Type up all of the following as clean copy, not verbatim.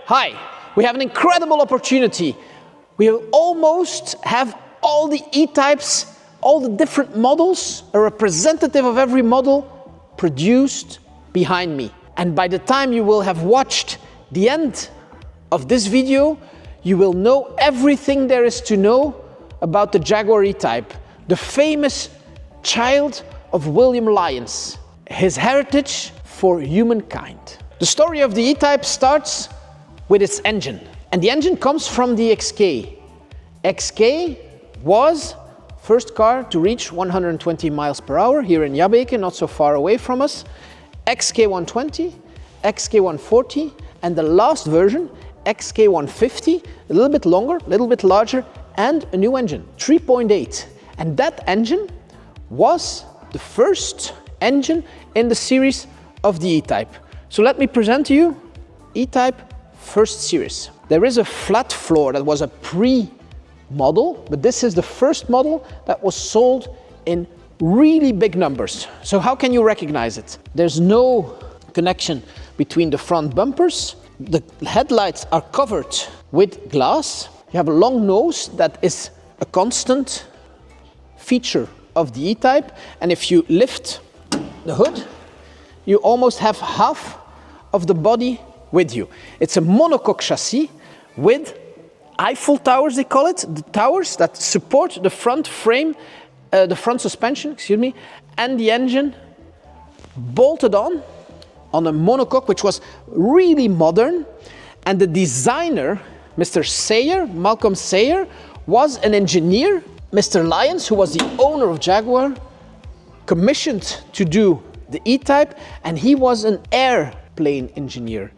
Hi, we have an incredible opportunity. We will almost have all the E-types, all the different models, a representative of every model produced behind me. And by the time you will have watched the end of this video, you will know everything there is to know about the Jaguar E-type, the famous child of William Lyons, his heritage for humankind. The story of the E-type starts with its engine, and the engine comes from the XK. XK was first car to reach 120 miles per hour here in Jabbeke, not so far away from us. XK120, XK140, and the last version, XK150, a little bit longer, a little bit larger, and a new engine, 3.8. And that engine was the first engine in the series of the E-type. So let me present to you E-type first series. There is a flat floor that was a pre-model, but this is the first model that was sold in really big numbers. So how can you recognize it? There's no connection between the front bumpers. The headlights are covered with glass. You have a long nose that is a constant feature of the E-type. And if you lift the hood, you almost have half of the body with you. It's a monocoque chassis with Eiffel towers, they call it, the towers that support the front frame, the front suspension, excuse me, and the engine bolted on a monocoque, which was really modern. And the designer, Mr. Sayer, Malcolm Sayer, was an engineer. Mr. Lyons, who was the owner of Jaguar, commissioned to do the E-type, and he was an airplane engineer.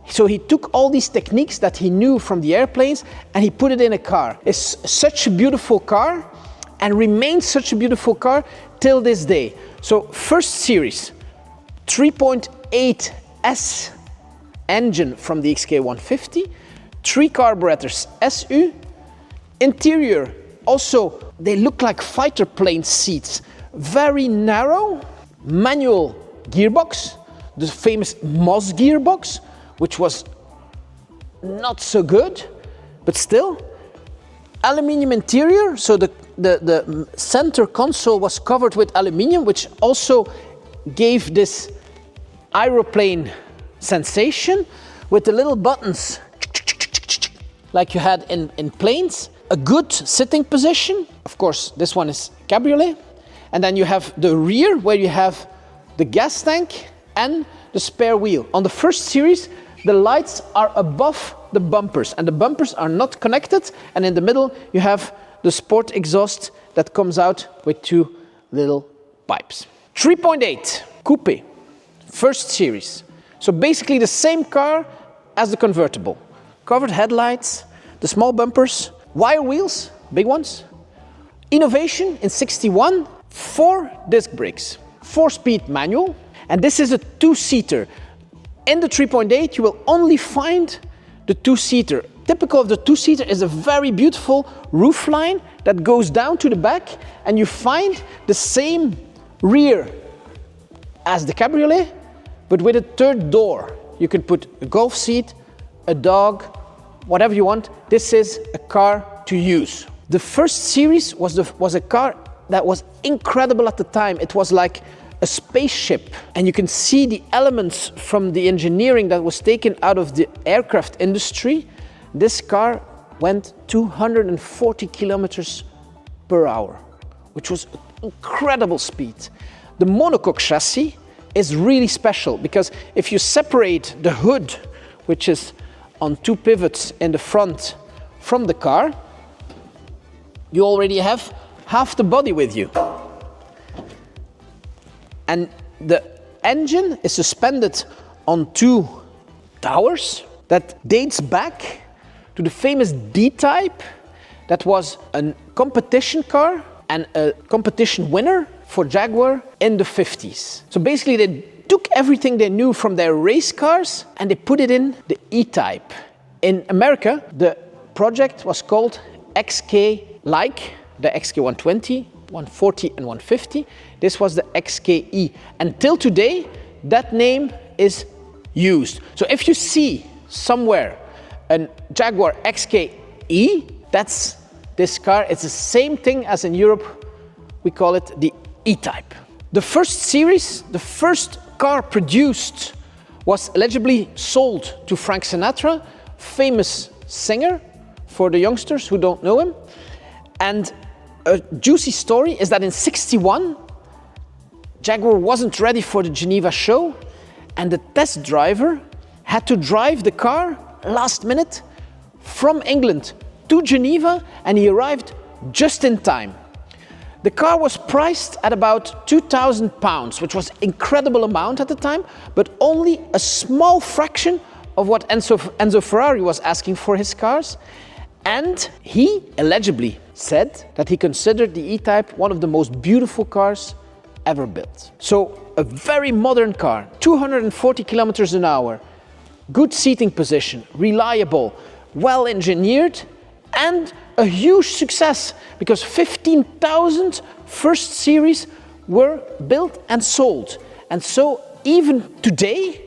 So he took all these techniques that he knew from the airplanes and he put it in a car. It's such a beautiful car and remains such a beautiful car till this day. So first series, 3.8 S engine from the XK150, 3 carburetors SU, interior also they look like fighter plane seats, very narrow, manual gearbox, the famous Moss gearbox, which was not so good, but still. Aluminium interior, so the center console was covered with aluminium, which also gave this aeroplane sensation with the little buttons like you had in planes. A good sitting position. Of course, this one is cabriolet. And then you have the rear where you have the gas tank and the spare wheel. On the first series, the lights are above the bumpers and the bumpers are not connected. And in the middle, you have the sport exhaust that comes out with 2 little pipes. 3.8 coupe, first series. So basically the same car as the convertible. Covered headlights, the small bumpers, wire wheels, big ones. Innovation in '61, 4 disc brakes, 4-speed manual. And this is a 2-seater. In the 3.8, you will only find the 2-seater. Typical of the 2-seater is a very beautiful roofline that goes down to the back, and you find the same rear as the cabriolet, but with a 3rd door. You can put a golf seat, a dog, whatever you want. This is a car to use. The first series was a car that was incredible at the time. It was like a spaceship, and you can see the elements from the engineering that was taken out of the aircraft industry. This car went 240 kilometers per hour, which was incredible speed. The monocoque chassis is really special because if you separate the hood, which is on 2 pivots in the front from the car, you already have half the body with you. And the engine is suspended on 2 towers that dates back to the famous D-type that was a competition car and a competition winner for Jaguar in the 50s. So basically they took everything they knew from their race cars and they put it in the E-type. In America, the project was called XK, like the XK120, 140 and 150. This was the XKE. Until today, that name is used. So if you see somewhere a Jaguar XK-E. That's this car. It's the same thing as in Europe. We call it the E-Type. The first series, the first car produced, was allegedly sold to Frank Sinatra, famous singer for the youngsters who don't know him. And a juicy story is that in '61, Jaguar wasn't ready for the Geneva show, and the test driver had to drive the car last minute from England to Geneva, and he arrived just in time. The car was priced at about £2,000, which was an incredible amount at the time, but only a small fraction of what Enzo Ferrari was asking for his cars. And he allegedly said that he considered the E-Type one of the most beautiful cars ever built. So a very modern car, 240 kilometers an hour, good seating position, reliable, well engineered, and a huge success because 15,000 first series were built and sold. And so even today,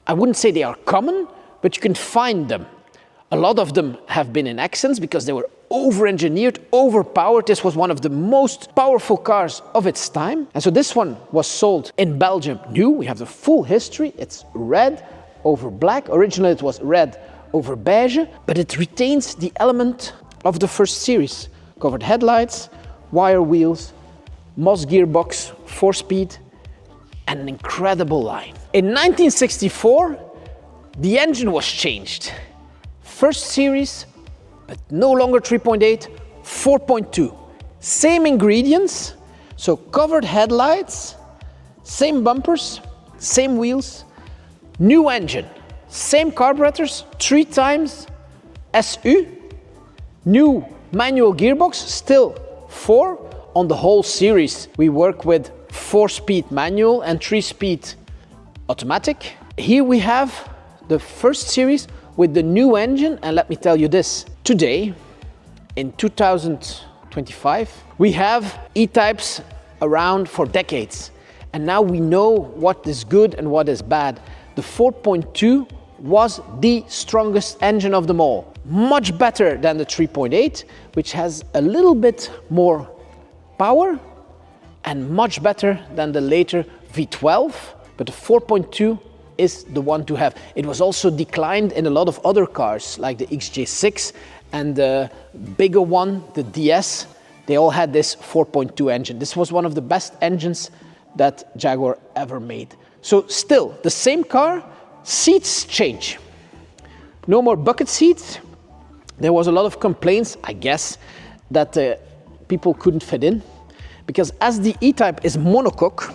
I wouldn't say they are common, but you can find them. A lot of them have been in accidents because they were over-engineered, overpowered. This was one of the most powerful cars of its time. And so this one was sold in Belgium new. We have the full history. It's red over black. Originally it was red over beige, but it retains the element of the first series. Covered headlights, wire wheels, Moss gearbox, 4-speed, and an incredible line. In 1964, the engine was changed. First series, but no longer 3.8, 4.2. Same ingredients, so covered headlights, same bumpers, same wheels, new engine, same carburetors, 3 times SU, new manual gearbox, still 4. On the whole series, we work with 4-speed manual and 3-speed automatic. Here we have the first series with the new engine, and let me tell you this, today, in 2025, we have E-Types around for decades, and now we know what is good and what is bad. The 4.2 was the strongest engine of them all, much better than the 3.8, which has a little bit more power, and much better than the later V12, but the 4.2 is the one to have. It was also declined in a lot of other cars, like the XJ6 and the bigger one, the DS. They all had this 4.2 engine. This was one of the best engines that Jaguar ever made. So still, the same car, seats change. No more bucket seats. There was a lot of complaints, I guess, that people couldn't fit in, because as the E-Type is monocoque,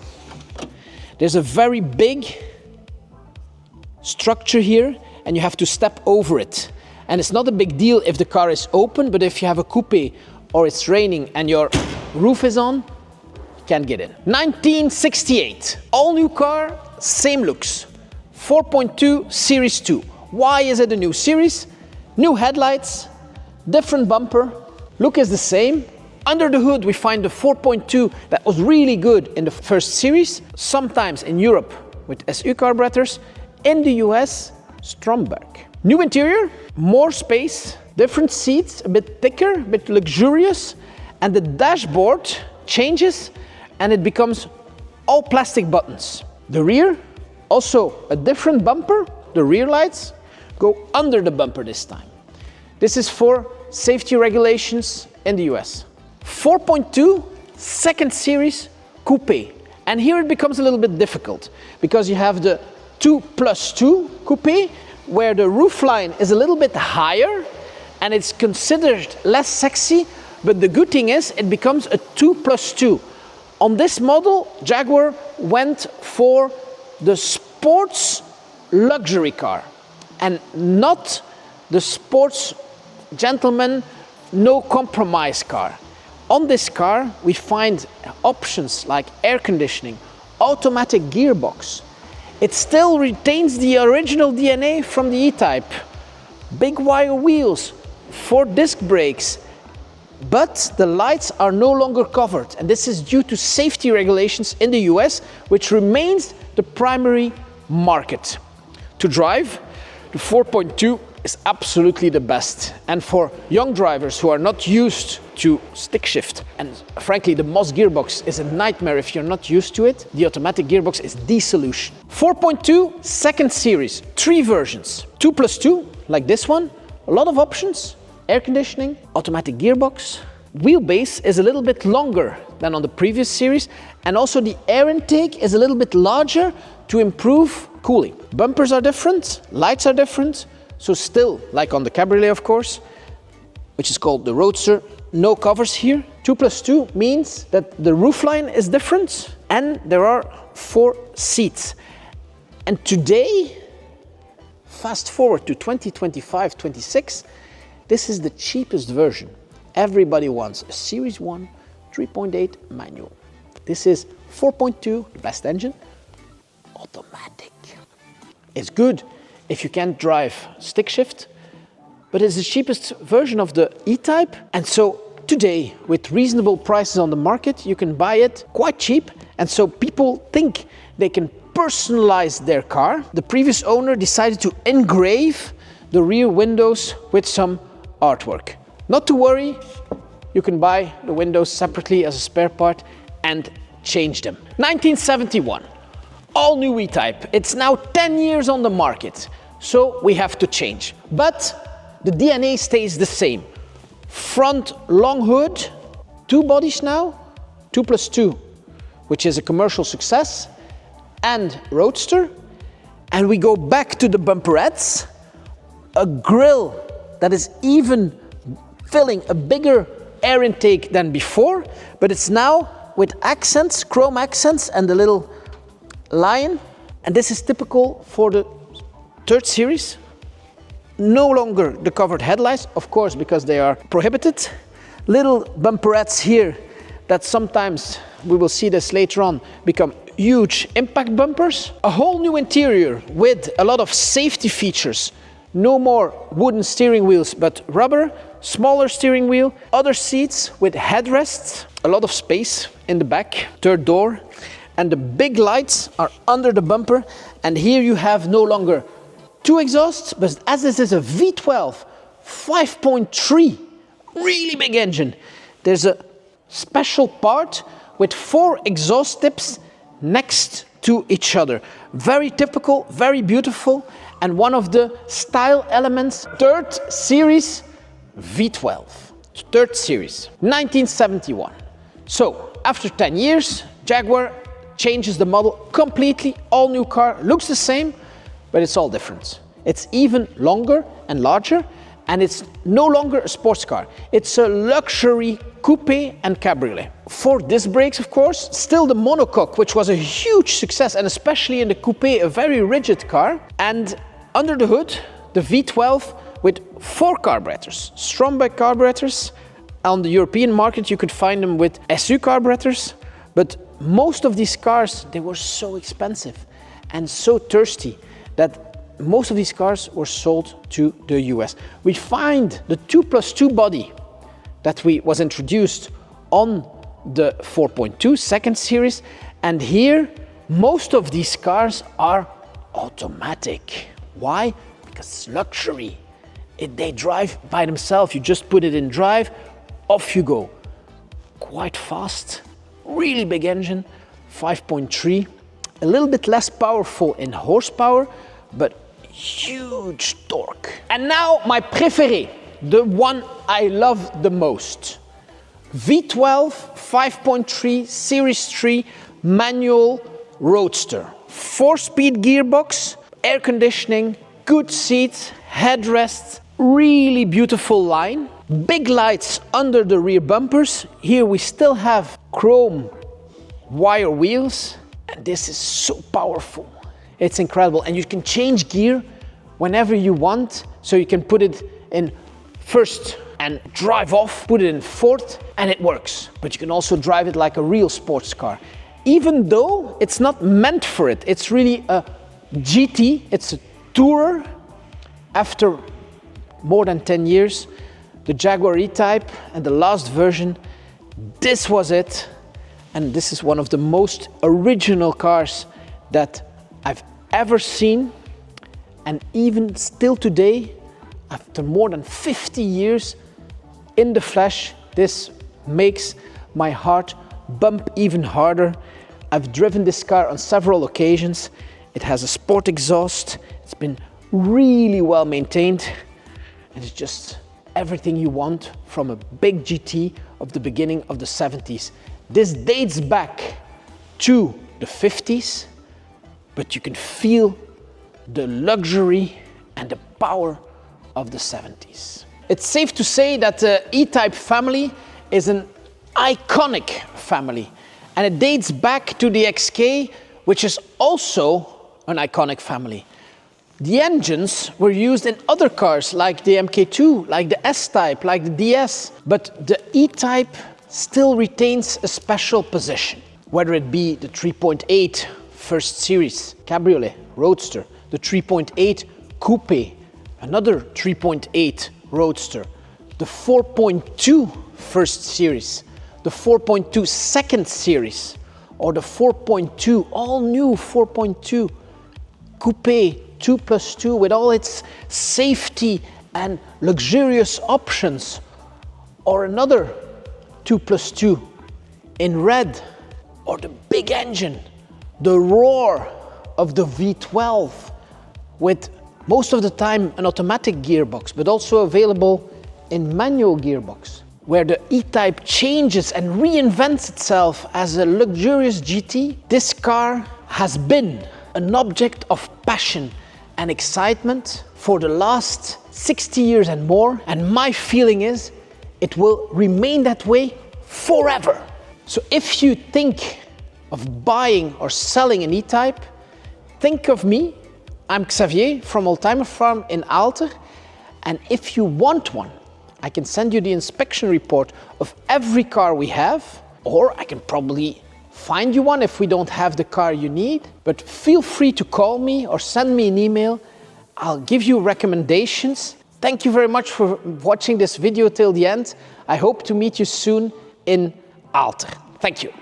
there's a very big structure here, and you have to step over it. And it's not a big deal if the car is open, but if you have a coupe or it's raining and your roof is on, you can't get in. 1968, all new car, same looks. 4.2 Series 2. Why is it a new series? New headlights, different bumper, look is the same. Under the hood we find the 4.2 that was really good in the first series, sometimes in Europe with SU carburetors, in the US, Stromberg. New interior, more space, different seats, a bit thicker, a bit luxurious, and the dashboard changes and it becomes all plastic buttons. The rear, also a different bumper. The rear lights go under the bumper this time. This is for safety regulations in the US. 4.2, second series, coupe. And here it becomes a little bit difficult because you have the 2+2 coupe, where the roofline is a little bit higher and it's considered less sexy, but the good thing is it becomes a 2+2. On this model, Jaguar went for the sports luxury car and not the sports gentleman, no compromise car. On this car, we find options like air conditioning, automatic gearbox. It still retains the original DNA from the E-Type. Big wire wheels, 4 disc brakes, but the lights are no longer covered. And this is due to safety regulations in the US, which remains the primary market. To drive, the 4.2 is absolutely the best. And for young drivers who are not used to stick shift, and frankly the Moss gearbox is a nightmare if you're not used to it, the automatic gearbox is the solution. 4.2 second series, 3 versions. 2+2, like this one, a lot of options, air conditioning, automatic gearbox. Wheelbase is a little bit longer than on the previous series, and also the air intake is a little bit larger to improve cooling. Bumpers are different, lights are different, so still like on the Cabriolet of course, which is called the Roadster, no covers here. 2+2 means that the roofline is different and there are 4 seats. And today, fast forward to 2025-26, this is the cheapest version. Everybody wants a Series 1 3.8 manual. This is 4.2, the best engine, automatic. It's good if you can't drive stick shift, but it's the cheapest version of the E-Type. And so today, with reasonable prices on the market, you can buy it quite cheap. And so people think they can personalize their car. The previous owner decided to engrave the rear windows with some artwork. Not to worry, you can buy the windows separately as a spare part and change them. 1971, all new E-Type. It's now 10 years on the market, so we have to change. But the DNA stays the same. Front long hood, 2 bodies now, 2+2, which is a commercial success, and Roadster. And we go back to the bumperettes, a grille that is even filling a bigger air intake than before, but it's now with accents, chrome accents and the little lion. And this is typical for the 3rd series. No longer the covered headlights, of course, because they are prohibited. Little bumperettes here that sometimes, we will see this later on, become huge impact bumpers. A whole new interior with a lot of safety features. No more wooden steering wheels, but rubber. Smaller steering wheel, other seats with headrests, a lot of space in the back, 3rd door, and the big lights are under the bumper. And here you have no longer 2 exhausts, but as this is a V12 5.3, really big engine, there's a special part with 4 exhaust tips next to each other. Very typical, very beautiful, and one of the style elements. 3rd series V12, 3rd series, 1971. So after 10 years, Jaguar changes the model completely. All new car, looks the same, but it's all different. It's even longer and larger, and it's no longer a sports car. It's a luxury coupe and cabriolet. 4 disc brakes, of course, still the monocoque, which was a huge success, and especially in the coupe, a very rigid car. And under the hood, the V12 with 4 carburetors, Stromberg carburetors. On the European market, you could find them with SU carburetors, but most of these cars, they were so expensive and so thirsty that most of these cars were sold to the US. We find the 2+2 body that was introduced on the 4.2 second series, and here most of these cars are automatic. Why? Because it's luxury. They drive by themselves. You just put it in drive, off you go. Quite fast, really big engine, 5.3, a little bit less powerful in horsepower, but huge torque. And now my préféré, the one I love the most. V12 5.3 Series 3 manual Roadster. 4-speed gearbox, air conditioning, good seats, headrests, really beautiful line. Big lights under the rear bumpers. Here we still have chrome wire wheels, and this is so powerful. It's incredible, and you can change gear whenever you want. So you can put it in 1st and drive off, put it in 4th, and it works. But you can also drive it like a real sports car. Even though it's not meant for it, it's really a GT, it's a tourer. After more than 10 years, the Jaguar E-Type and the last version, this was it. And this is one of the most original cars that I've ever seen. And even still today, After more than 50 years in the flesh, this makes my heart bump even harder. I've driven this car on several occasions. It has a sport exhaust. It's been really well maintained. And it's just everything you want from a big GT of the beginning of the 70s. This dates back to the 50s, but you can feel the luxury and the power of the 70s. It's safe to say that the E-Type family is an iconic family, and it dates back to the XK, which is also an iconic family. The engines were used in other cars like the MK2, like the S-Type, like the DS, but the E-Type still retains a special position, whether it be the 3.8 first series Cabriolet Roadster, the 3.8 Coupe, another 3.8 Roadster, the 4.2 first series, the 4.2 second series, or the 4.2, all new 4.2 Coupe 2+2 with all its safety and luxurious options, or another 2+2 in red, or the big engine, the roar of the V12 with most of the time an automatic gearbox, but also available in manual gearbox, where the E-Type changes and reinvents itself as a luxurious GT. This car has been an object of passion and excitement for the last 60 years and more, and my feeling is it will remain that way forever. So if you think of buying or selling an E-Type, think of me. I'm Xavier from Oldtimerfarm in Aalter, and if you want one, I can send you the inspection report of every car we have, or I can probably find you one if we don't have the car you need. But feel free to call me or send me an email. I'll give you recommendations. Thank you very much for watching this video till the end. I hope to meet you soon in Aalter. Thank you.